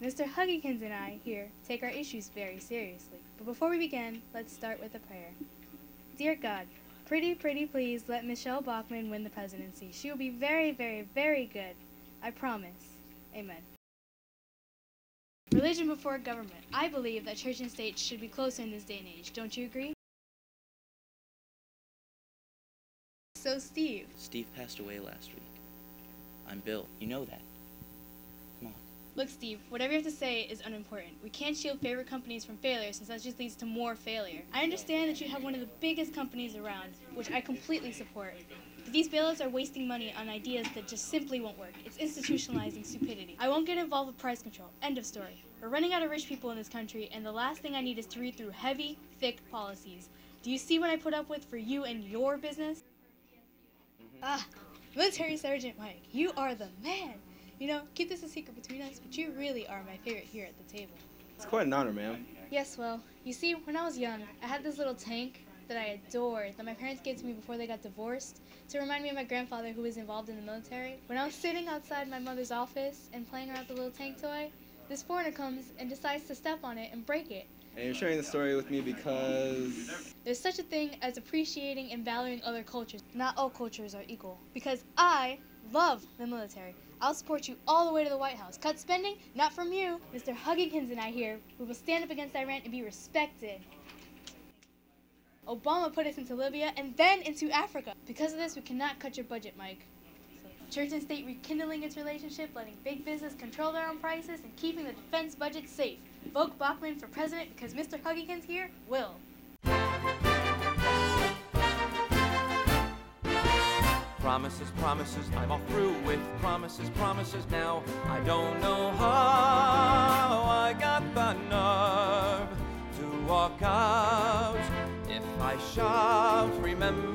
Mr. Huggins and I here take our issues very seriously. But before we begin, let's start with a prayer. Dear God, pretty please let Michelle Bachmann win the presidency. She will be very, very, very good. I promise. Amen. Religion before government. I believe that church and state should be closer in this day and age. Don't you agree? So, Steve. Steve passed away last week. I'm Bill. You know that. Come on. Look, Steve, whatever you have to say is unimportant. We can't shield favorite companies from failure since that just leads to more failure. I understand that you have one of the biggest companies around, which I completely support. But these bailouts are wasting money on ideas that just simply won't work. It's institutionalizing stupidity. I won't get involved with price control. End of story. We're running out of rich people in this country, and the last thing I need is to read through heavy, thick policies. Do you see what I put up with for you and your business? Military Sergeant Mike, you are the man. You know, keep this a secret between us, but you really are my favorite here at the table. It's quite an honor, ma'am. Yes, well, you see, when I was young, I had this little tank that I adored that my parents gave to me before they got divorced to remind me of my grandfather who was involved in the military. When I was sitting outside my mother's office and playing around with the little tank toy, this foreigner comes and decides to step on it and break it. And you're sharing the story with me because... There's such a thing as appreciating and valuing other cultures. Not all cultures are equal. Because I love the military. I'll support you all the way to the White House. Cut spending? Not from you. Mr. Huggins and I here, we will stand up against Iran and be respected. Obama put us into Libya and then into Africa. Because of this, we cannot cut your budget, Mike. Church and state rekindling its relationship, letting big business control their own prices, and keeping the defense budget safe. Vote Bachmann for president because Mr. Huggins here will. Promises, promises, I'm all through with promises, promises now. I don't know how I got the nerve to walk out. If I shout, remember